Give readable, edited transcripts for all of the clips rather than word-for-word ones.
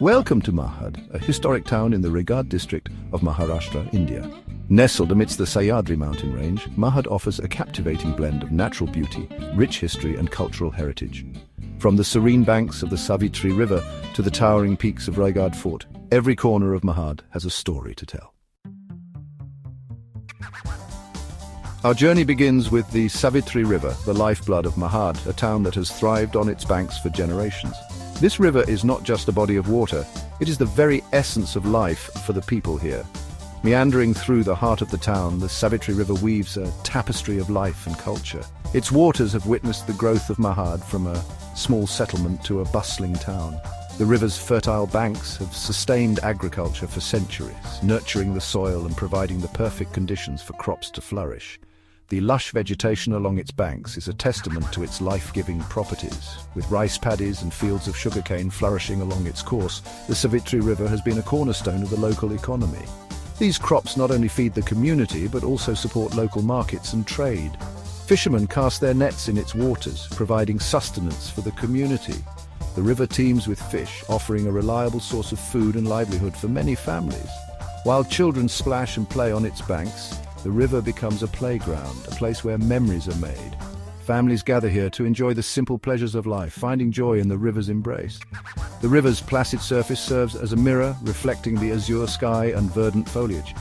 Welcome to Mahad, a historic town in the Raigad district of Maharashtra, India. Nestled amidst the Sahyadri mountain range, Mahad offers a captivating blend of natural beauty, rich history and cultural heritage. From the serene banks of the Savitri River to the towering peaks of Raigad Fort, every corner of Mahad has a story to tell. Our journey begins with the Savitri River, the lifeblood of Mahad, a town that has thrived on its banks for generations. This river is not just a body of water, it is the very essence of life for the people here. Meandering through the heart of the town, the Savitri River weaves a tapestry of life and culture. Its waters have witnessed the growth of Mahad from a small settlement to a bustling town. The river's fertile banks have sustained agriculture for centuries, nurturing the soil and providing the perfect conditions for crops to flourish. The lush vegetation along its banks is a testament to its life-giving properties. With rice paddies and fields of sugarcane flourishing along its course, the Savitri River has been a cornerstone of the local economy. These crops not only feed the community but also support local markets and trade. Fishermen cast their nets in its waters, providing sustenance for the community. The river teems with fish, offering a reliable source of food and livelihood for many families. While children splash and play on its banks, the river becomes a playground, a place where memories are made. Families gather here to enjoy the simple pleasures of life, finding joy in the river's embrace. The river's placid surface serves as a mirror, reflecting the azure sky and verdant foliage.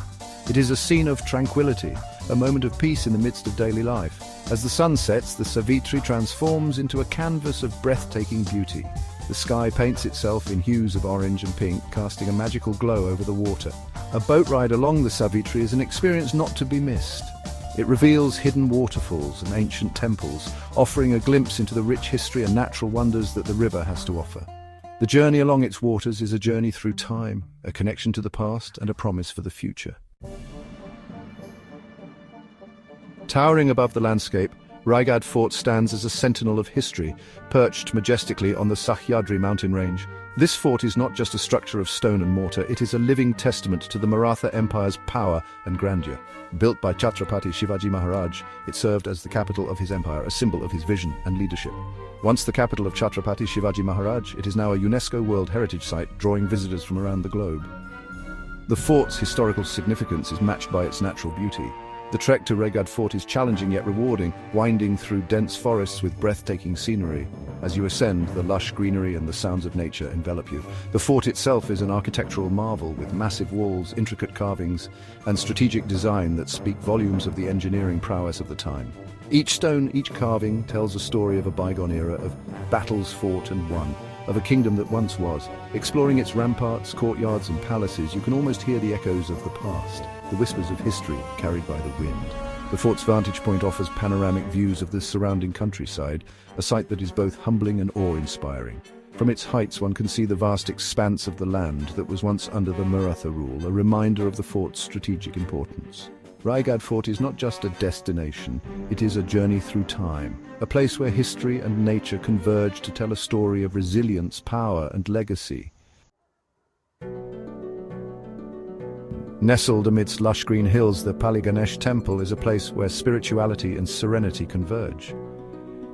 It is a scene of tranquility, a moment of peace in the midst of daily life. As the sun sets, the Savitri transforms into a canvas of breathtaking beauty. The sky paints itself in hues of orange and pink, casting a magical glow over the water. A boat ride along the Savitri is an experience not to be missed. It reveals hidden waterfalls and ancient temples, offering a glimpse into the rich history and natural wonders that the river has to offer. The journey along its waters is a journey through time, a connection to the past and a promise for the future. Towering above the landscape, Raigad Fort stands as a sentinel of history, perched majestically on the Sahyadri mountain range. This fort is not just a structure of stone and mortar, it is a living testament to the Maratha Empire's power and grandeur. Built by Chhatrapati Shivaji Maharaj, it served as the capital of his empire, a symbol of his vision and leadership. Once the capital of Chhatrapati Shivaji Maharaj, it is now a UNESCO World Heritage Site, drawing visitors from around the globe. The fort's historical significance is matched by its natural beauty. The trek to Raigad Fort is challenging yet rewarding, winding through dense forests with breathtaking scenery. As you ascend, the lush greenery and the sounds of nature envelop you. The fort itself is an architectural marvel with massive walls, intricate carvings, and strategic design that speak volumes of the engineering prowess of the time. Each stone, each carving, tells a story of a bygone era, of battles fought and won, of a kingdom that once was. Exploring its ramparts, courtyards and palaces, you can almost hear the echoes of the past, the whispers of history carried by the wind. The fort's vantage point offers panoramic views of the surrounding countryside, a sight that is both humbling and awe-inspiring. From its heights one can see the vast expanse of the land that was once under the Maratha rule, a reminder of the fort's strategic importance. Raigad Fort is not just a destination, it is a journey through time, a place where history and nature converge to tell a story of resilience, power and legacy. Nestled amidst lush green hills, the Pali Ganesh temple is a place where spirituality and serenity converge.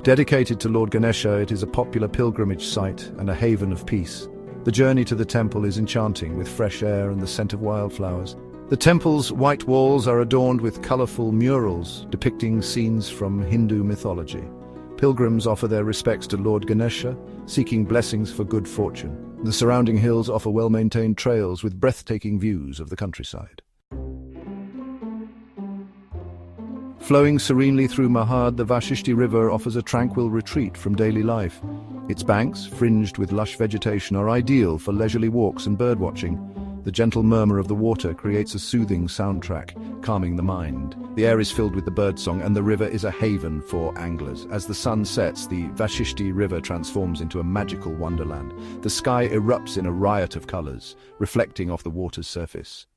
Dedicated to Lord Ganesha, it is a popular pilgrimage site and a haven of peace. The journey to the temple is enchanting, with fresh air and the scent of wildflowers. The temple's white walls are adorned with colorful murals depicting scenes from Hindu mythology. Pilgrims offer their respects to Lord Ganesha, seeking blessings for good fortune. The surrounding hills offer well-maintained trails with breathtaking views of the countryside. Flowing serenely through Mahad, the Vashishti River offers a tranquil retreat from daily life. Its banks, fringed with lush vegetation, are ideal for leisurely walks and birdwatching. The gentle murmur of the water creates a soothing soundtrack, calming the mind. The air is filled with the birdsong, and the river is a haven for anglers. As the sun sets, the Vashishti River transforms into a magical wonderland. The sky erupts in a riot of colors, reflecting off the water's surface.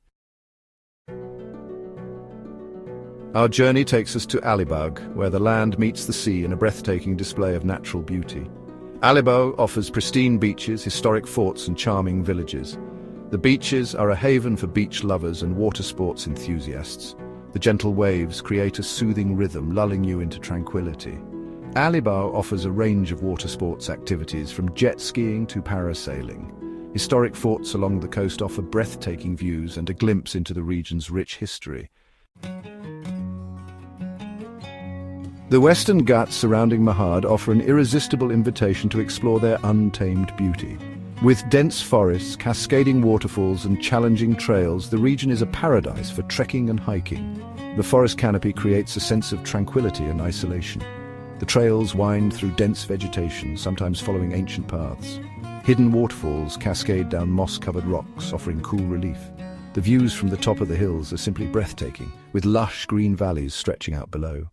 Our journey takes us to Alibag, where the land meets the sea in a breathtaking display of natural beauty. Alibag offers pristine beaches, historic forts and charming villages. The beaches are a haven for beach lovers and water sports enthusiasts. The gentle waves create a soothing rhythm, lulling you into tranquility. Alibag offers a range of water sports activities, from jet skiing to parasailing. Historic forts along the coast offer breathtaking views and a glimpse into the region's rich history. The Western Ghats surrounding Mahad offer an irresistible invitation to explore their untamed beauty. With dense forests, cascading waterfalls and challenging trails, the region is a paradise for trekking and hiking. The forest canopy creates a sense of tranquility and isolation. The trails wind through dense vegetation, sometimes following ancient paths. Hidden waterfalls cascade down moss-covered rocks, offering cool relief. The views from the top of the hills are simply breathtaking, with lush green valleys stretching out below.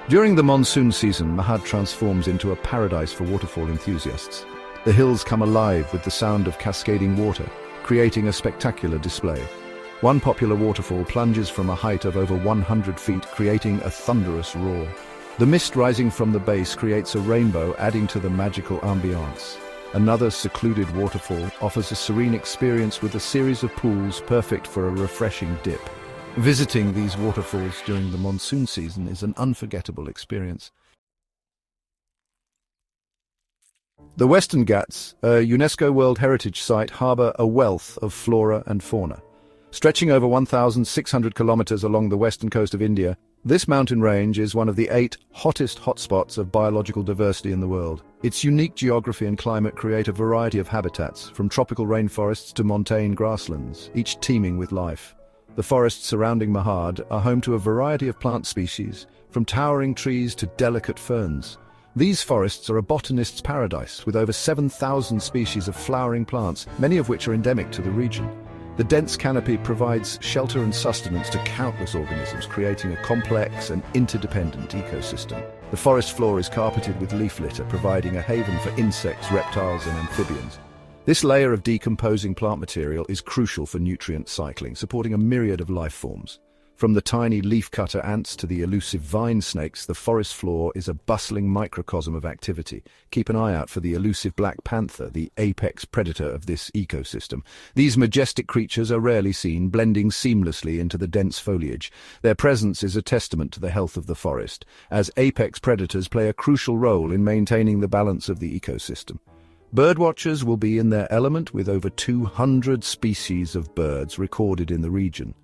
During the monsoon season, Mahad transforms into a paradise for waterfall enthusiasts. The hills come alive with the sound of cascading water, creating a spectacular display. One popular waterfall plunges from a height of over 100 feet, creating a thunderous roar. The mist rising from the base creates a rainbow, adding to the magical ambiance. Another secluded waterfall offers a serene experience with a series of pools perfect for a refreshing dip. Visiting these waterfalls during the monsoon season is an unforgettable experience. The Western Ghats, a UNESCO World Heritage Site, harbour a wealth of flora and fauna. Stretching over 1,600 kilometres along the western coast of India, this mountain range is one of the 8 hottest hotspots of biological diversity in the world. Its unique geography and climate create a variety of habitats, from tropical rainforests to montane grasslands, each teeming with life. The forests surrounding Mahad are home to a variety of plant species, from towering trees to delicate ferns. These forests are a botanist's paradise, with over 7,000 species of flowering plants, many of which are endemic to the region. The dense canopy provides shelter and sustenance to countless organisms, creating a complex and interdependent ecosystem. The forest floor is carpeted with leaf litter, providing a haven for insects, reptiles, and amphibians. This layer of decomposing plant material is crucial for nutrient cycling, supporting a myriad of life forms. From the tiny leafcutter ants to the elusive vine snakes, the forest floor is a bustling microcosm of activity. Keep an eye out for the elusive black panther, the apex predator of this ecosystem. These majestic creatures are rarely seen, blending seamlessly into the dense foliage. Their presence is a testament to the health of the forest, as apex predators play a crucial role in maintaining the balance of the ecosystem. Birdwatchers will be in their element, with over 200 species of birds recorded in the region.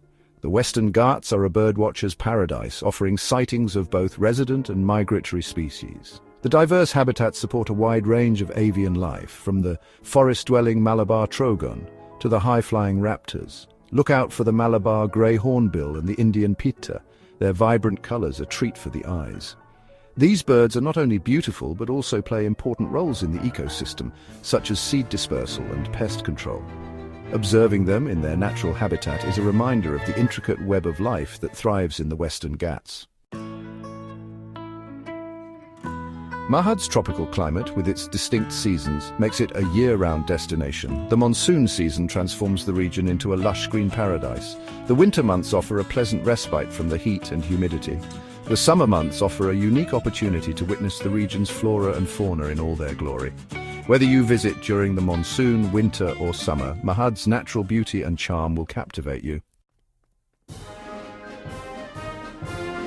The Western Ghats are a birdwatcher's paradise, offering sightings of both resident and migratory species. The diverse habitats support a wide range of avian life, from the forest-dwelling Malabar trogon to the high-flying raptors. Look out for the Malabar grey hornbill and the Indian pitta. Their vibrant colours a treat for the eyes. These birds are not only beautiful but also play important roles in the ecosystem, such as seed dispersal and pest control. Observing them in their natural habitat is a reminder of the intricate web of life that thrives in the Western Ghats. Mahad's tropical climate, with its distinct seasons, makes it a year-round destination. The monsoon season transforms the region into a lush green paradise. The winter months offer a pleasant respite from the heat and humidity. The summer months offer a unique opportunity to witness the region's flora and fauna in all their glory. Whether you visit during the monsoon, winter, or summer, Mahad's natural beauty and charm will captivate you.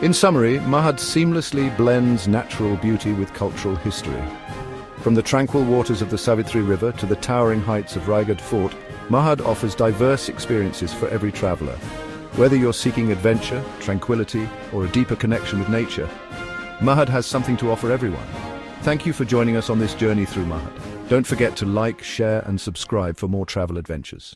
In summary, Mahad seamlessly blends natural beauty with cultural history. From the tranquil waters of the Savitri River to the towering heights of Raigad Fort, Mahad offers diverse experiences for every traveler. Whether you're seeking adventure, tranquility, or a deeper connection with nature, Mahad has something to offer everyone. Thank you for joining us on this journey through Mahad. Don't forget to like, share, and subscribe for more travel adventures.